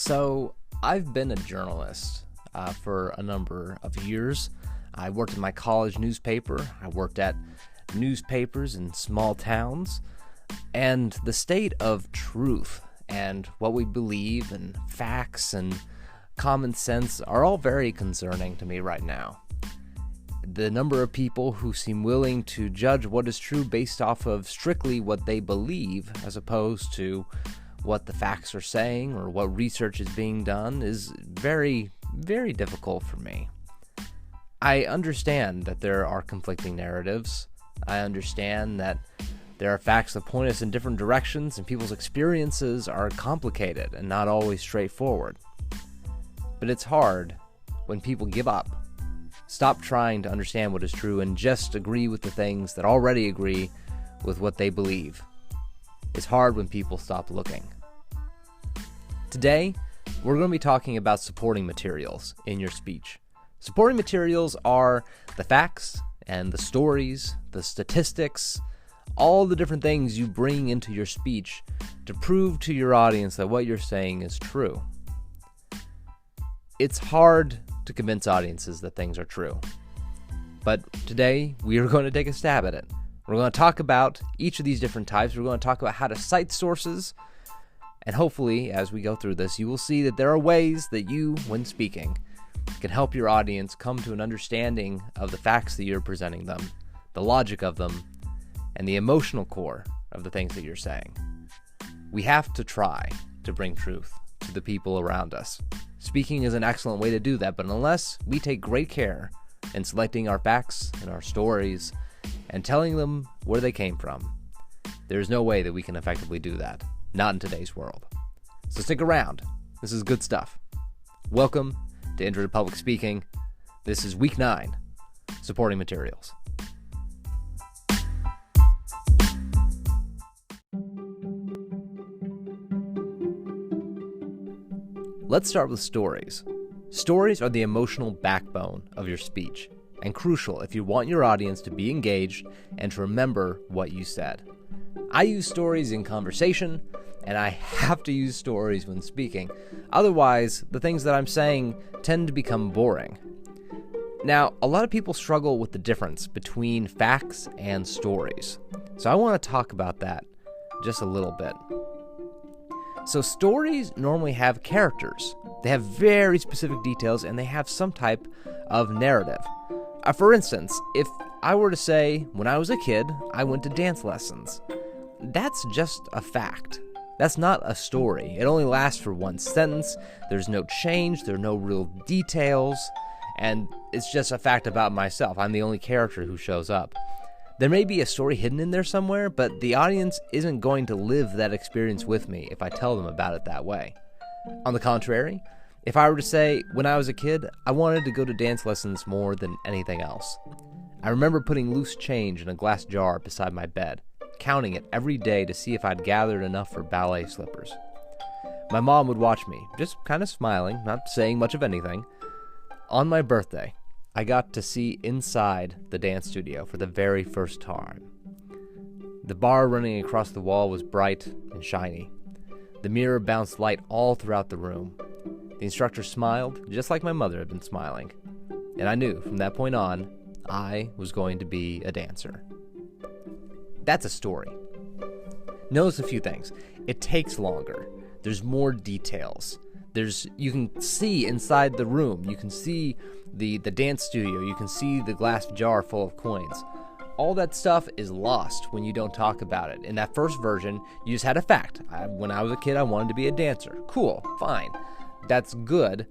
So, I've been a journalist for a number of years. I worked in my college newspaper. I worked at newspapers in small towns. And the state of truth and what we believe and facts and common sense are all very concerning to me right now. The number of people who seem willing to judge what is true based off of strictly what they believe as opposed to what the facts are saying or what research is being done is very, very difficult for me. I understand that there are conflicting narratives. I understand that there are facts that point us in different directions and people's experiences are complicated and not always straightforward. But it's hard when people give up, stop trying to understand what is true, and just agree with the things that already agree with what they believe. It's hard when people stop looking. Today, we're going to be talking about supporting materials in your speech. Supporting materials are the facts and the stories, the statistics, all the different things you bring into your speech to prove to your audience that what you're saying is true. It's hard to convince audiences that things are true. But today, we are going to take a stab at it. We're going to talk about each of these different types. We're going to talk about how to cite sources. And hopefully, as we go through this, you will see that there are ways that you, when speaking, can help your audience come to an understanding of the facts that you're presenting them, the logic of them, and the emotional core of the things that you're saying. We have to try to bring truth to the people around us. Speaking is an excellent way to do that, but unless we take great care in selecting our facts and our stories and telling them where they came from, there's no way that we can effectively do that. Not in today's world. So stick around. This is good stuff. Welcome to Intro to Public Speaking. This is Week 9, Supporting Materials. Let's start with stories. Stories are the emotional backbone of your speech, and crucial if you want your audience to be engaged and to remember what you said. I use stories in conversation, and I have to use stories when speaking. Otherwise, the things that I'm saying tend to become boring. Now, a lot of people struggle with the difference between facts and stories. So I want to talk about that just a little bit. So stories normally have characters. They have very specific details, and they have some type of narrative. For instance, if I were to say, when I was a kid, I went to dance lessons. That's just a fact. That's not a story. It only lasts for one sentence. There's no change. There are no real details. And it's just a fact about myself. I'm the only character who shows up. There may be a story hidden in there somewhere, but the audience isn't going to live that experience with me if I tell them about it that way. On the contrary, if I were to say, when I was a kid, I wanted to go to dance lessons more than anything else. I remember putting loose change in a glass jar beside my bed, counting it every day to see if I'd gathered enough for ballet slippers. My mom would watch me, just kind of smiling, not saying much of anything. On my birthday, I got to see inside the dance studio for the very first time. The bar running across the wall was bright and shiny. The mirror bounced light all throughout the room. The instructor smiled, just like my mother had been smiling. And I knew from that point on, I was going to be a dancer. That's a story. Notice a few things. It takes longer. There's more details. You can see inside the room. You can see the dance studio. You can see the glass jar full of coins. All that stuff is lost when you don't talk about it. In that first version, you just had a fact. When I was a kid, I wanted to be a dancer. Cool, fine. That's good,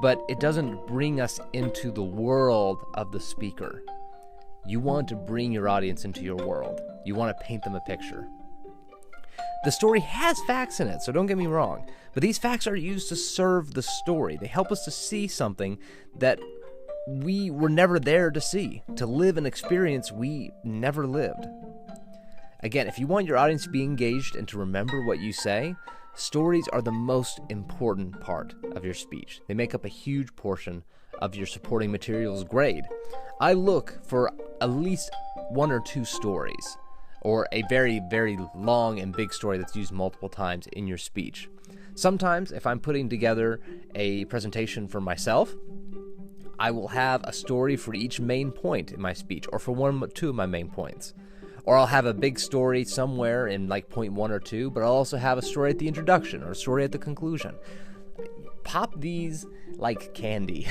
but it doesn't bring us into the world of the speaker. You want to bring your audience into your world. You want to paint them a picture. The story has facts in it, so don't get me wrong. But these facts are used to serve the story. They help us to see something that we were never there to see, to live an experience we never lived. Again, if you want your audience to be engaged and to remember what you say, stories are the most important part of your speech. They make up a huge portion of your supporting materials grade. I look for at least one or two stories or a very, very long and big story that's used multiple times in your speech. Sometimes, if I'm putting together a presentation for myself, I will have a story for each main point in my speech, or for one or two of my main points. Or I'll have a big story somewhere in like point 1 or 2, but I'll also have a story at the introduction or a story at the conclusion. Pop these like candy.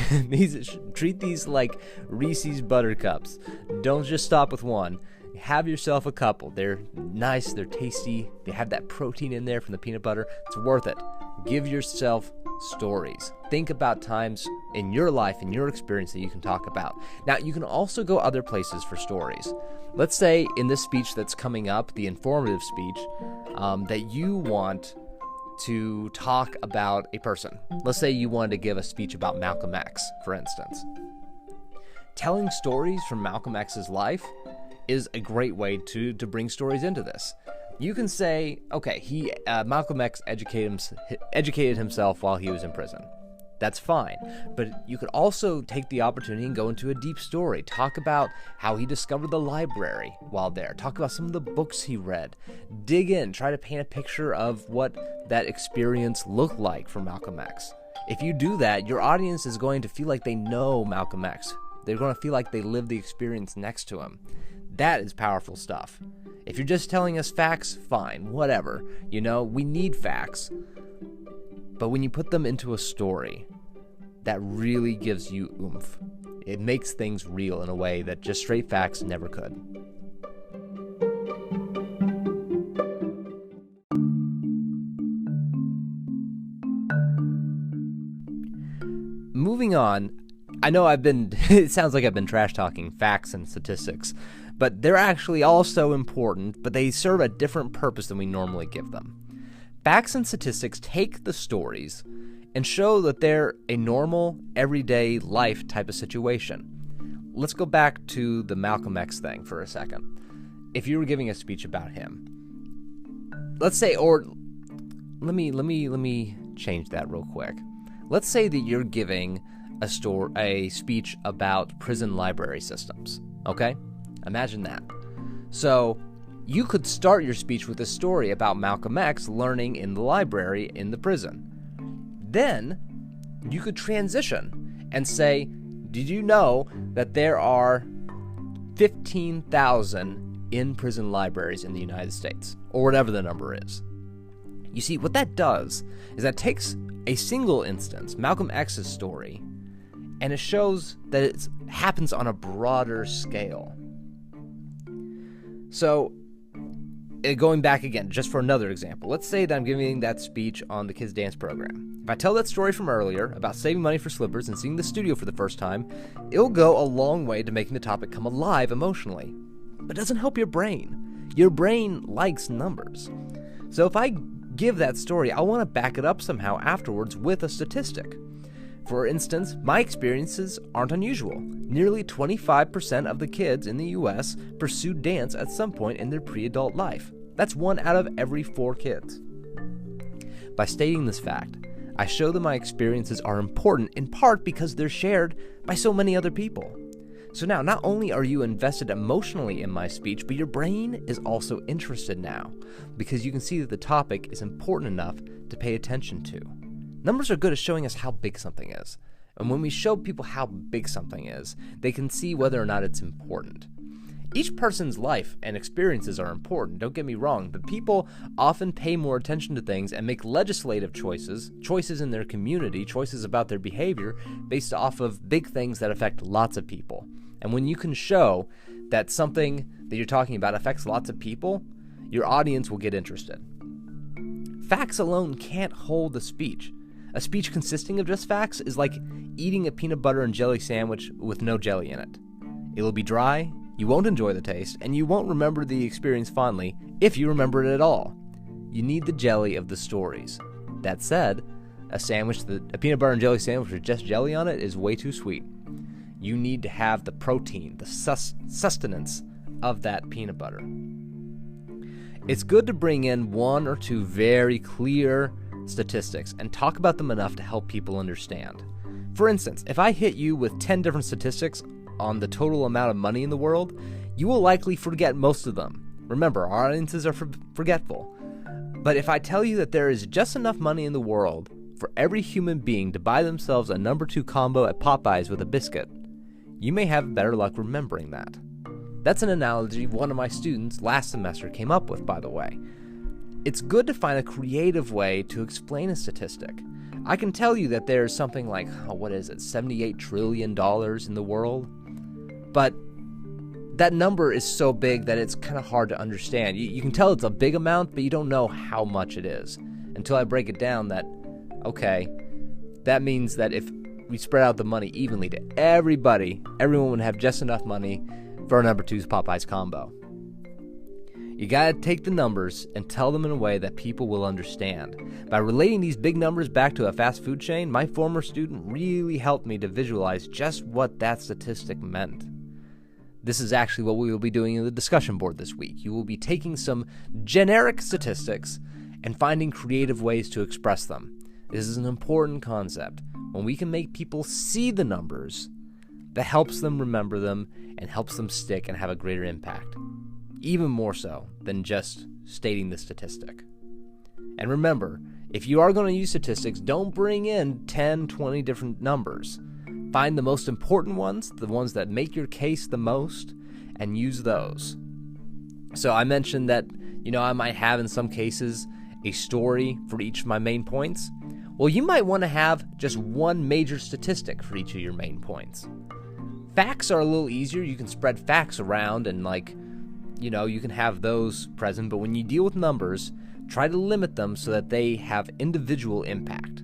Treat these like Reese's Buttercups. Don't just stop with one. Have yourself a couple. They're nice, they're tasty, they have that protein in there from the peanut butter. It's worth it. Give yourself stories. Think about times in your life, in your experience that you can talk about. Now, you can also go other places for stories. Let's say in this speech that's coming up, the informative speech, that you want to talk about a person. Let's say you wanted to give a speech about Malcolm X, for instance. Telling stories from Malcolm X's life is a great way to bring stories into this. You can say, okay, Malcolm X educated himself while he was in prison. That's fine. But you could also take the opportunity and go into a deep story. Talk about how he discovered the library while there. Talk about some of the books he read. Dig in. Try to paint a picture of what that experience looked like for Malcolm X. If you do that, your audience is going to feel like they know Malcolm X. They're going to feel like they lived the experience next to him. That is powerful stuff. If you're just telling us facts, fine, whatever. We need facts. But when you put them into a story, that really gives you oomph. It makes things real in a way that just straight facts never could. Moving on, I know it sounds like I've been trash talking facts and statistics, but they're actually also important, but they serve a different purpose than we normally give them. Facts and statistics take the stories and show that they're a normal, everyday life type of situation. Let's go back to the Malcolm X thing for a second. If you were giving a speech about him, let's say, or let me change that real quick. Let's say that you're giving a speech about prison library systems, okay? Imagine that. So you could start your speech with a story about Malcolm X learning in the library in the prison. Then you could transition and say, did you know that there are 15,000 in-prison libraries in the United States? Or whatever the number is. You see, what that does is that takes a single instance, Malcolm X's story, and it shows that it happens on a broader scale. So, going back again, just for another example, let's say that I'm giving that speech on the kids' dance program. If I tell that story from earlier about saving money for slippers and seeing the studio for the first time, it'll go a long way to making the topic come alive emotionally. But it doesn't help your brain. Your brain likes numbers. So if I give that story, I want to back it up somehow afterwards with a statistic. For instance, my experiences aren't unusual. Nearly 25% of the kids in the US pursue dance at some point in their pre-adult life. That's 1 out of every 4 kids. By stating this fact, I show that my experiences are important in part because they're shared by so many other people. So now, not only are you invested emotionally in my speech, but your brain is also interested now, because you can see that the topic is important enough to pay attention to. Numbers are good at showing us how big something is. And when we show people how big something is, they can see whether or not it's important. Each person's life and experiences are important, don't get me wrong, but people often pay more attention to things and make legislative choices in their community, choices about their behavior, based off of big things that affect lots of people. And when you can show that something that you're talking about affects lots of people, your audience will get interested. Facts alone can't hold a speech. A speech consisting of just facts is like eating a peanut butter and jelly sandwich with no jelly in it. It'll be dry, you won't enjoy the taste, and you won't remember the experience fondly, if you remember it at all. You need the jelly of the stories. That said, a peanut butter and jelly sandwich with just jelly on it is way too sweet. You need to have the protein, the sustenance of that peanut butter. It's good to bring in 1 or 2 very clear statistics and talk about them enough to help people understand. For instance, if I hit you with 10 different statistics on the total amount of money in the world, you will likely forget most of them, Remember, our audiences are forgetful. But if I tell you that there is just enough money in the world for every human being to buy themselves a number 2 combo at Popeyes with a biscuit, you may have better luck remembering that. That's an analogy one of my students last semester came up with, by the way. It's good to find a creative way to explain a statistic. I can tell you that there's something like, $78 trillion in the world? But that number is so big that it's kind of hard to understand. You can tell it's a big amount, but you don't know how much it is until I break it down that, okay, that means that if we spread out the money evenly to everybody, everyone would have just enough money for a number 2's Popeyes combo. You gotta take the numbers and tell them in a way that people will understand. By relating these big numbers back to a fast food chain, my former student really helped me to visualize just what that statistic meant. This is actually what we will be doing in the discussion board this week. You will be taking some generic statistics and finding creative ways to express them. This is an important concept. When we can make people see the numbers, that helps them remember them and helps them stick and have a greater impact. Even more so than just stating the statistic. And remember, if you are going to use statistics, don't bring in 10, 20 different numbers. Find the most important ones, the ones that make your case the most, and use those. So I mentioned that, I might have in some cases a story for each of my main points. Well, you might want to have just one major statistic for each of your main points. Facts are a little easier. You can spread facts around and you can have those present, but when you deal with numbers, try to limit them so that they have individual impact.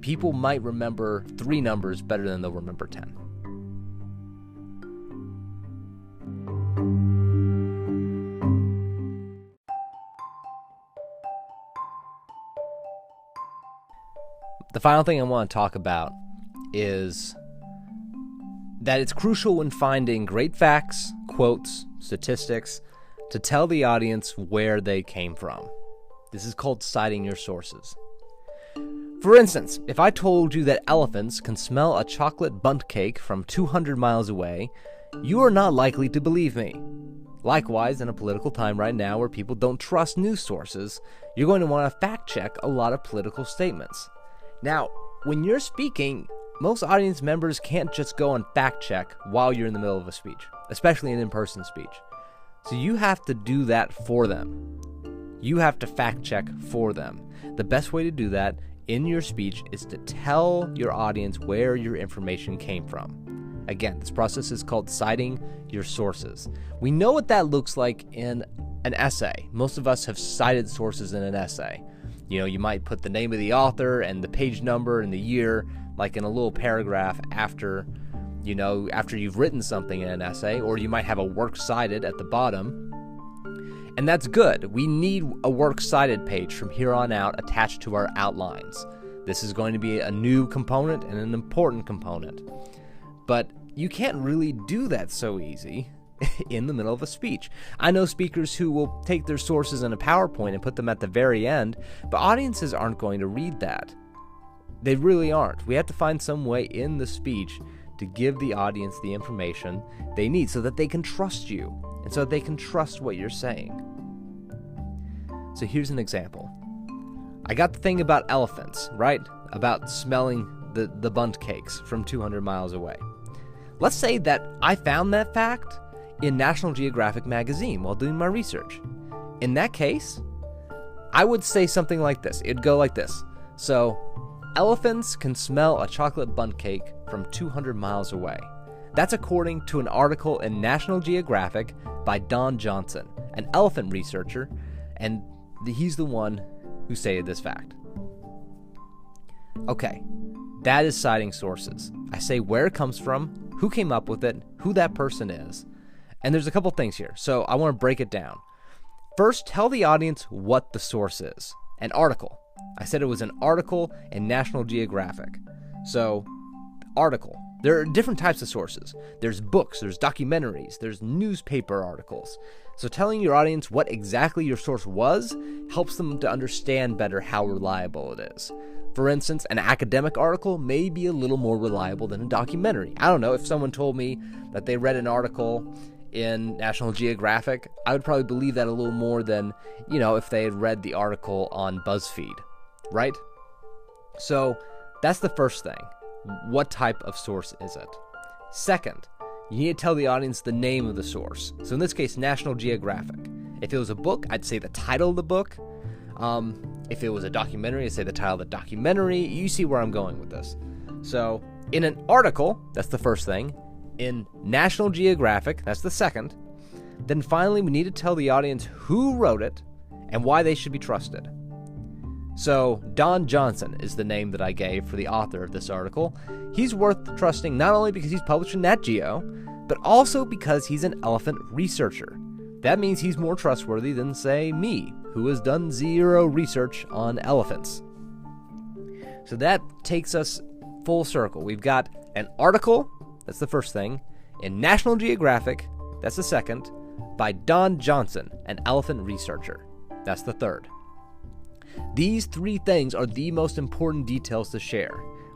People might remember 3 numbers better than they'll remember 10. The final thing I want to talk about is that it's crucial when finding great facts, quotes, statistics, to tell the audience where they came from. This is called citing your sources. For instance, if I told you that elephants can smell a chocolate bundt cake from 200 miles away, you are not likely to believe me. Likewise, in a political time right now where people don't trust news sources, you're going to want to fact check a lot of political statements. Now, when you're speaking, most audience members can't just go and fact check while you're in the middle of a speech, especially an in-person speech. So you have to do that for them. You have to fact check for them. The best way to do that in your speech is to tell your audience where your information came from. Again, this process is called citing your sources. We know what that looks like in an essay. Most of us have cited sources in an essay. You might put the name of the author and the page number and the year, like in a little paragraph after you've written something in an essay, or you might have a works cited at the bottom. And that's good. We need a works cited page from here on out attached to our outlines. This is going to be a new component and an important component. But you can't really do that so easy in the middle of a speech. I know speakers who will take their sources in a PowerPoint and put them at the very end, but audiences aren't going to read that. They really aren't. We have to find some way in the speech to give the audience the information they need so that they can trust you and so that they can trust what you're saying. So here's an example. I got the thing about elephants, right? About smelling the bundt cakes from 200 miles away. Let's say that I found that fact in National Geographic magazine while doing my research. In that case, I would say something like this. It'd go like this. So, elephants can smell a chocolate bundt cake from 200 miles away. That's according to an article in National Geographic by Don Johnson, an elephant researcher, and he's the one who stated this fact. Okay, that is citing sources. I say where it comes from, who came up with it, who that person is. And there's a couple things here, so I want to break it down. First, tell the audience what the source is. An article. I said it was an article in National Geographic. So, article. There are different types of sources. There's books, there's documentaries, there's newspaper articles. So telling your audience what exactly your source was helps them to understand better how reliable it is. For instance, an academic article may be a little more reliable than a documentary. I don't know, if someone told me that they read an article in National Geographic, I would probably believe that a little more than, if they had read the article on BuzzFeed, right? So that's the first thing. What type of source is it? Second, you need to tell the audience the name of the source. So in this case, National Geographic. If it was a book, I'd say the title of the book. If it was a documentary, I'd say the title of the documentary. You see where I'm going with this. So in an article, that's the first thing. In National Geographic, that's the second. Then finally, we need to tell the audience who wrote it and why they should be trusted. So Don Johnson is the name that I gave for the author of this article. He's worth trusting not only because he's published in Nat Geo, but also because he's an elephant researcher. That means he's more trustworthy than, say, me, who has done zero research on elephants. So that takes us full circle. We've got an article, that's the first thing, in National Geographic, that's the second, by Don Johnson, an elephant researcher. That's the third. These three things are the most important details to share.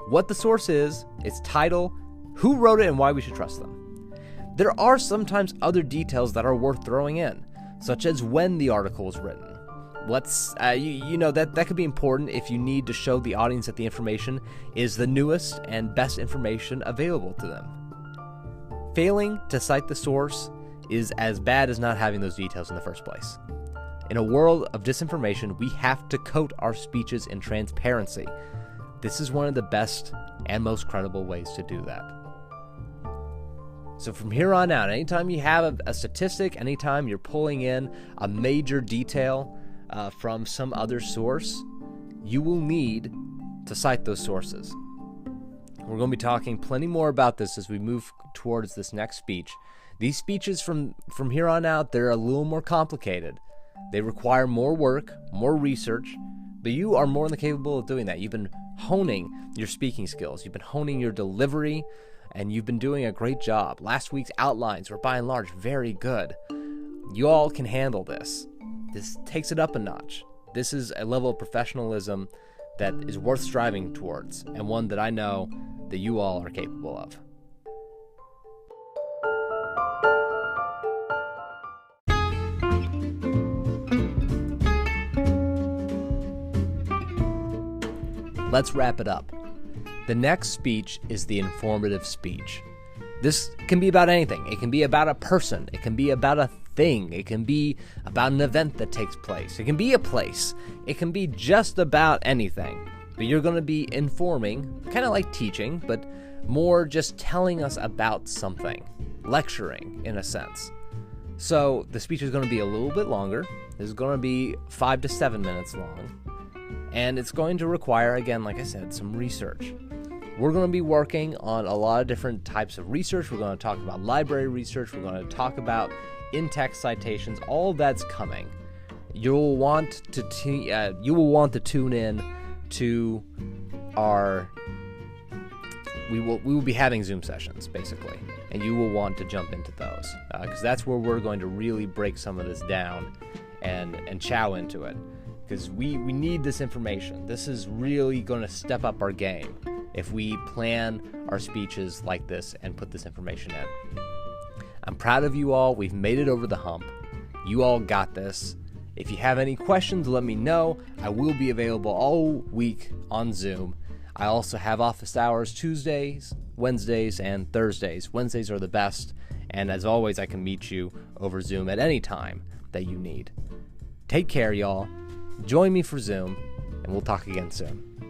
What the source is, its title, who wrote it, and why we should trust them. There are sometimes other details that are worth throwing in, such as when the article was written. That could be important if you need to show the audience that the information is the newest and best information available to them. Failing to cite the source is as bad as not having those details in the first place. In a world of disinformation, we have to coat our speeches in transparency. This is one of the best and most credible ways to do that. So from here on out, anytime you have a statistic, anytime you're pulling in a major detail from some other source, you will need to cite those sources. We're going to be talking plenty more about this as we move towards this next speech. These speeches from here on out, they're a little more complicated. They require more work, more research, but you are more than capable of doing that. You've been honing your speaking skills. You've been honing your delivery, and you've been doing a great job. Last week's outlines were by and large very good. You all can handle this. This takes it up a notch. This is a level of professionalism that is worth striving towards, and one that I know that you all are capable of. Let's wrap it up. The next speech is the informative speech. This can be about anything. It can be about a person. It can be about a thing. It can be about an event that takes place. It can be a place. It can be just about anything. But you're going to be informing, kind of like teaching, but more just telling us about something. Lecturing, in a sense. So the speech is going to be a little bit longer. This is going to be 5 to 7 minutes long. And it's going to require, again, like I said, some research. We're going to be working on a lot of different types of research. We're going to talk about library research. We're going to talk about in-text citations. All of that's coming. You'll want to tune in to our. We will be having Zoom sessions, basically, and you will want to jump into those because that's where we're going to really break some of this down and chow into it. Because we need this information. This is really going to step up our game if we plan our speeches like this and put this information in. I'm proud of you all. We've made it over the hump. You all got this. If you have any questions, let me know. I will be available all week on Zoom. I also have office hours Tuesdays, Wednesdays, and Thursdays. Wednesdays are the best. And as always, I can meet you over Zoom at any time that you need. Take care, y'all. Join me for Zoom, and we'll talk again soon.